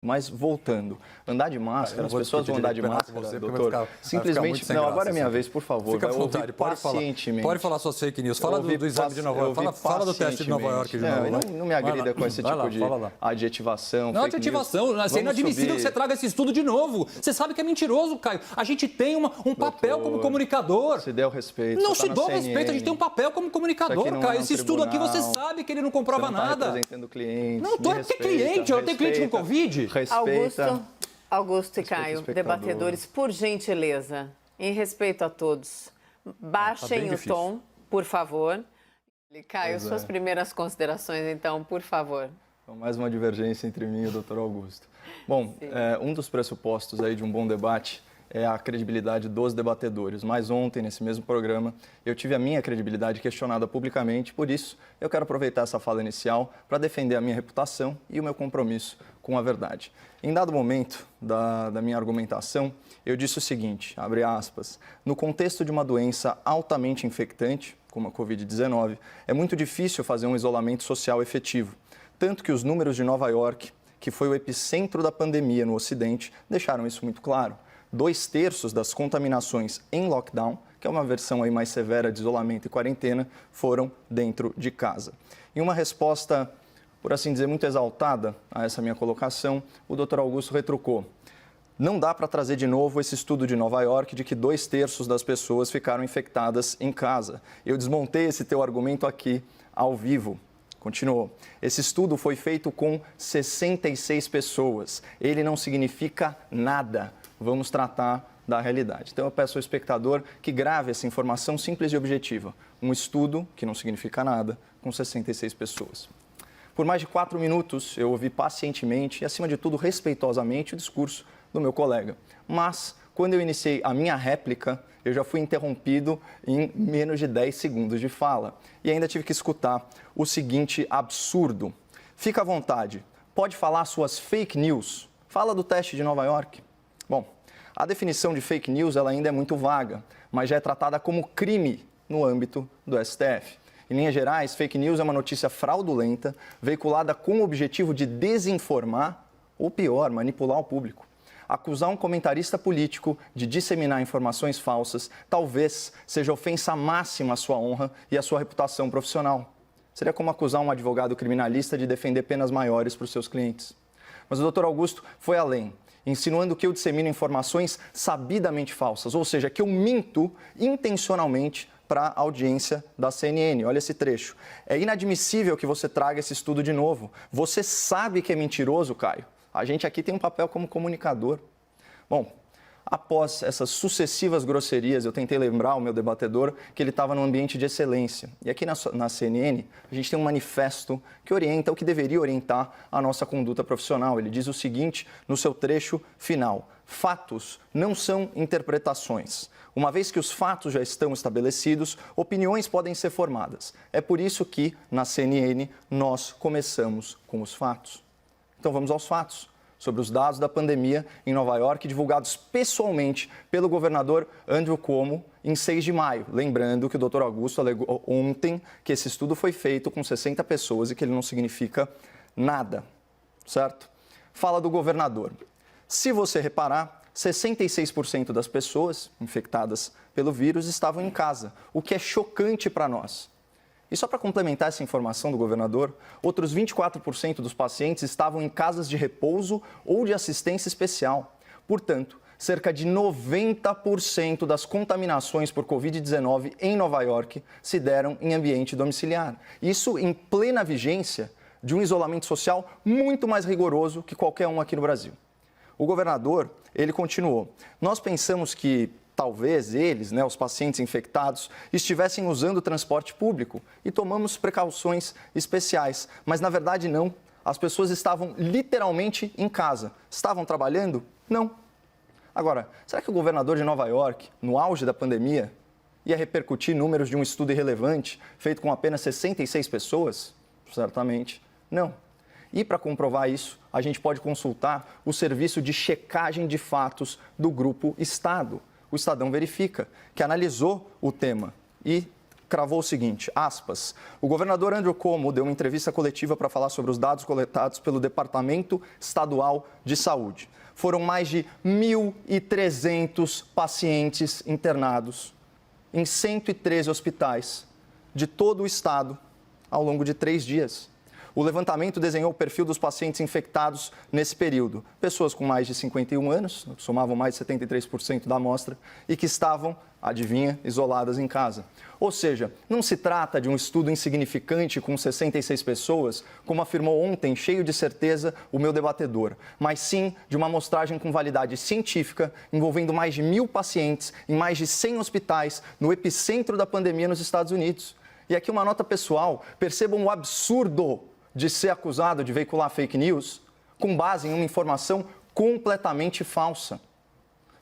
Mas voltando, andar de máscara, as pessoas vão andar de máscara, doutor, simplesmente, não, agora é minha vez, por favor, fica à vontade, pode falar suas fake news, fala do exame de Nova York, fala do teste de Nova York de novo. Não me agrida com esse tipo de adjetivação. Não, adjetivação, é inadmissível que você traga esse estudo de novo, você sabe que é mentiroso, Caio, a gente tem um papel como comunicador. Se der o respeito. Não se dou respeito, a gente tem um papel como comunicador, Caio, esse estudo aqui você sabe que ele não comprova nada. Representando clientes. Não, tu é cliente, eu tenho cliente com Covid. Augusto e Caio, debatedores, por gentileza, em respeito a todos, baixem o tom, por favor. Caio, suas primeiras considerações, então, por favor. Então, mais uma divergência entre mim e o doutor Augusto. Bom, um dos pressupostos aí de um bom debate é a credibilidade dos debatedores. Mas ontem, nesse mesmo programa, eu tive a minha credibilidade questionada publicamente, por isso eu quero aproveitar essa fala inicial para defender a minha reputação e o meu compromisso com a verdade. Em dado momento da minha argumentação, eu disse o seguinte, abre aspas, no contexto de uma doença altamente infectante, como a Covid-19, é muito difícil fazer um isolamento social efetivo, tanto que os números de Nova York, que foi o epicentro da pandemia no Ocidente, deixaram isso muito claro. 2/3 das contaminações em lockdown, que é uma versão aí mais severa de isolamento e quarentena, foram dentro de casa. Em uma resposta, por assim dizer, muito exaltada a essa minha colocação, o Dr. Augusto retrucou. Não dá para trazer de novo esse estudo de Nova York de que 2/3 das pessoas ficaram infectadas em casa. Eu desmontei esse teu argumento aqui ao vivo. Continuou. Esse estudo foi feito com 66 pessoas. Ele não significa nada. Vamos tratar da realidade. Então, eu peço ao espectador que grave essa informação simples e objetiva. Um estudo, que não significa nada, com 66 pessoas. Por mais de 4 minutos, eu ouvi pacientemente e, acima de tudo, respeitosamente o discurso do meu colega. Mas, quando eu iniciei a minha réplica, eu já fui interrompido em menos de 10 segundos de fala. E ainda tive que escutar o seguinte absurdo. Fica à vontade, pode falar suas fake news. Fala do teste de Nova York. Bom, a definição de fake news ela ainda é muito vaga, mas já é tratada como crime no âmbito do STF. Em linhas gerais, fake news é uma notícia fraudulenta, veiculada com o objetivo de desinformar, ou pior, manipular o público. Acusar um comentarista político de disseminar informações falsas talvez seja ofensa máxima à sua honra e à sua reputação profissional. Seria como acusar um advogado criminalista de defender penas maiores para os seus clientes. Mas o Dr. Augusto foi além, insinuando que eu dissemino informações sabidamente falsas, ou seja, que eu minto intencionalmente para a audiência da CNN. Olha esse trecho. É inadmissível que você traga esse estudo de novo. Você sabe que é mentiroso, Caio. A gente aqui tem um papel como comunicador. Bom, após essas sucessivas grosserias, eu tentei lembrar ao meu debatedor que ele estava num ambiente de excelência. E aqui na CNN, a gente tem um manifesto que orienta, o que deveria orientar a nossa conduta profissional. Ele diz o seguinte no seu trecho final: fatos não são interpretações. Uma vez que os fatos já estão estabelecidos, opiniões podem ser formadas. É por isso que, na CNN, nós começamos com os fatos. Então vamos aos fatos sobre os dados da pandemia em Nova York, divulgados pessoalmente pelo governador Andrew Cuomo em 6 de maio. Lembrando que o Dr. Augusto alegou ontem que esse estudo foi feito com 60 pessoas e que ele não significa nada, certo? Fala do governador. Se você reparar, 66% das pessoas infectadas pelo vírus estavam em casa, o que é chocante para nós. E só para complementar essa informação do governador, outros 24% dos pacientes estavam em casas de repouso ou de assistência especial. Portanto, cerca de 90% das contaminações por Covid-19 em Nova York se deram em ambiente domiciliar. Isso em plena vigência de um isolamento social muito mais rigoroso que qualquer um aqui no Brasil. O governador, ele continuou: nós pensamos que talvez eles, os pacientes infectados, estivessem usando o transporte público e tomamos precauções especiais. Mas, na verdade, não. As pessoas estavam literalmente em casa. Estavam trabalhando? Não. Agora, será que o governador de Nova York, no auge da pandemia, ia repercutir números de um estudo irrelevante feito com apenas 66 pessoas? Certamente não. E, para comprovar isso, a gente pode consultar o serviço de checagem de fatos do Grupo Estado. O Estadão Verifica, que analisou o tema e cravou o seguinte, aspas, o governador Andrew Cuomo deu uma entrevista coletiva para falar sobre os dados coletados pelo Departamento Estadual de Saúde. Foram mais de 1.300 pacientes internados em 113 hospitais de todo o estado ao longo de 3 dias. O levantamento desenhou o perfil dos pacientes infectados nesse período. Pessoas com mais de 51 anos, somavam mais de 73% da amostra, e que estavam, adivinha, isoladas em casa. Ou seja, não se trata de um estudo insignificante com 66 pessoas, como afirmou ontem, cheio de certeza, o meu debatedor, mas sim de uma amostragem com validade científica, envolvendo mais de 1.000 pacientes em mais de 100 hospitais no epicentro da pandemia nos Estados Unidos. E aqui uma nota pessoal, percebam o absurdo de ser acusado de veicular fake news com base em uma informação completamente falsa.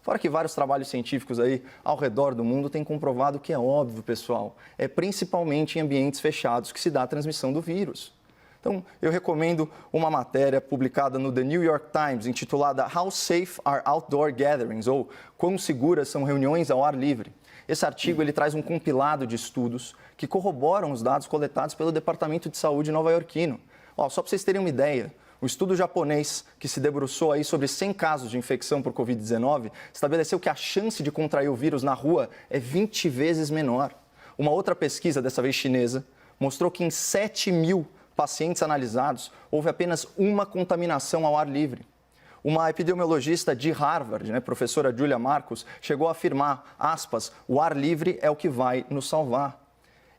Fora que vários trabalhos científicos aí ao redor do mundo têm comprovado que é óbvio, pessoal, é principalmente em ambientes fechados que se dá a transmissão do vírus. Então, eu recomendo uma matéria publicada no The New York Times, intitulada How Safe Are Outdoor Gatherings? Ou Quão seguras são reuniões ao ar livre? Esse artigo ele traz um compilado de estudos que corroboram os dados coletados pelo Departamento de Saúde nova-iorquino. Só para vocês terem uma ideia, o estudo japonês, que se debruçou aí sobre 100 casos de infecção por Covid-19, estabeleceu que a chance de contrair o vírus na rua é 20 vezes menor. Uma outra pesquisa, dessa vez chinesa, mostrou que em 7.000 pacientes analisados, houve apenas uma contaminação ao ar livre. Uma epidemiologista de Harvard, professora Julia Marcus, chegou a afirmar, aspas, o ar livre é o que vai nos salvar.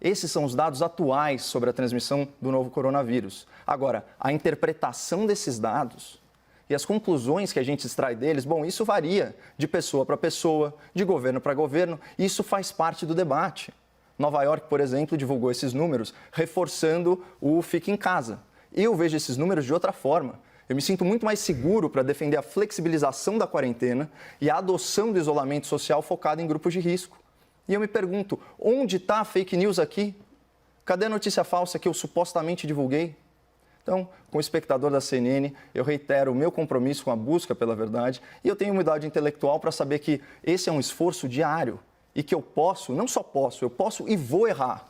Esses são os dados atuais sobre a transmissão do novo coronavírus. Agora, a interpretação desses dados e as conclusões que a gente extrai deles, bom, isso varia de pessoa para pessoa, de governo para governo, e isso faz parte do debate. Nova York, por exemplo, divulgou esses números, reforçando o fique em casa. Eu vejo esses números de outra forma. Eu me sinto muito mais seguro para defender a flexibilização da quarentena e a adoção do isolamento social focado em grupos de risco. E eu me pergunto, onde está a fake news aqui? Cadê a notícia falsa que eu supostamente divulguei? Então, como espectador da CNN, eu reitero o meu compromisso com a busca pela verdade e eu tenho humildade intelectual para saber que esse é um esforço diário e que eu posso, não só posso, eu posso e vou errar.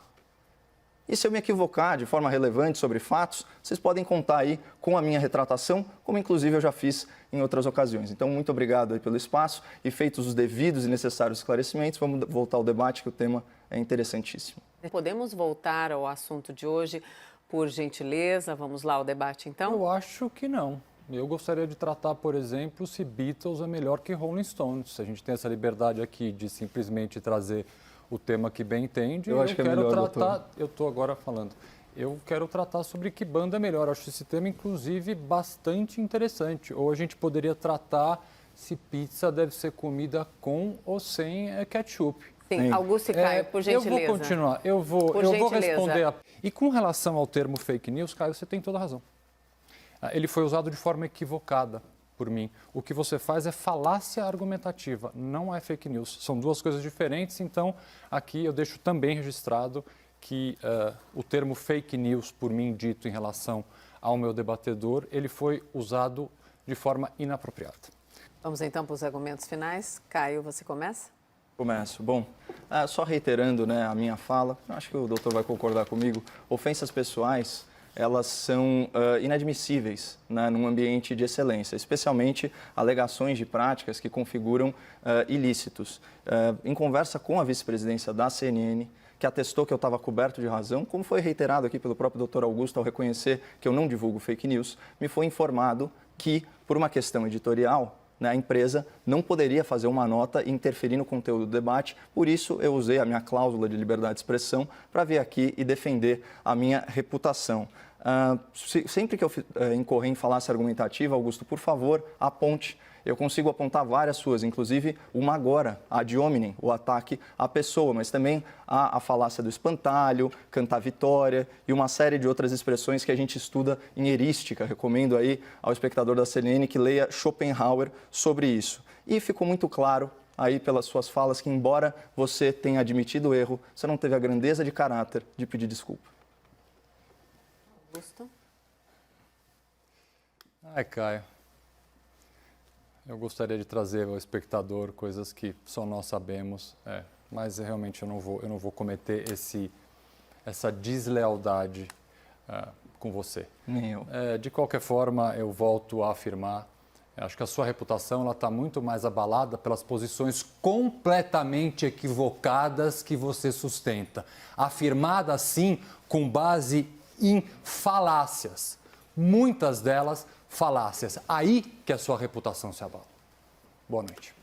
E se eu me equivocar de forma relevante sobre fatos, vocês podem contar aí com a minha retratação, como inclusive eu já fiz em outras ocasiões. Então, muito obrigado aí pelo espaço e feitos os devidos e necessários esclarecimentos, vamos voltar ao debate, que o tema é interessantíssimo. Podemos voltar ao assunto de hoje, por gentileza? Vamos lá ao debate, então? Eu acho que não. Eu gostaria de tratar, por exemplo, se Beatles é melhor que Rolling Stones. Se a gente tem essa liberdade aqui de simplesmente trazer o tema que bem entende, eu acho que é melhor, tratar, doutor. eu estou agora falando, eu quero tratar sobre que banda é melhor. Eu acho esse tema, inclusive, bastante interessante. Ou a gente poderia tratar se pizza deve ser comida com ou sem ketchup. Sim, Augusto e Caio, por gentileza. Eu vou continuar, eu vou responder. E com relação ao termo fake news, Caio, você tem toda a razão. Ele foi usado de forma equivocada por mim. O que você faz é falácia argumentativa, não é fake news. São duas coisas diferentes, então aqui eu deixo também registrado que o termo fake news, por mim dito em relação ao meu debatedor, ele foi usado de forma inapropriada. Vamos então para os argumentos finais. Caio, você começa? Começo. Bom, só reiterando a minha fala, acho que o doutor vai concordar comigo, ofensas pessoais, elas são inadmissíveis num ambiente de excelência, especialmente alegações de práticas que configuram ilícitos. Em conversa com a vice-presidência da CNN, que atestou que eu estava coberto de razão, como foi reiterado aqui pelo próprio doutor Augusto ao reconhecer que eu não divulgo fake news, me foi informado que, por uma questão editorial, a empresa não poderia fazer uma nota e interferir no conteúdo do debate, por isso eu usei a minha cláusula de liberdade de expressão para vir aqui e defender a minha reputação. Sempre que eu incorrer em falácia argumentativa, Augusto, por favor, aponte. Eu consigo apontar várias suas, inclusive uma agora, a ad hominem, o ataque à pessoa, mas também a falácia do espantalho, cantar vitória e uma série de outras expressões que a gente estuda em erística. Recomendo aí ao espectador da CNN que leia Schopenhauer sobre isso. E ficou muito claro aí pelas suas falas que, embora você tenha admitido o erro, você não teve a grandeza de caráter de pedir desculpa. Augusto? Ai, Caio. Eu gostaria de trazer ao espectador coisas que só nós sabemos. mas realmente eu não vou cometer essa deslealdade com você. Nem eu. De qualquer forma, eu volto a afirmar, acho que a sua reputação está muito mais abalada pelas posições completamente equivocadas que você sustenta. Afirmada, sim, com base em falácias. Muitas delas falácias. Aí que a sua reputação se abala. Boa noite.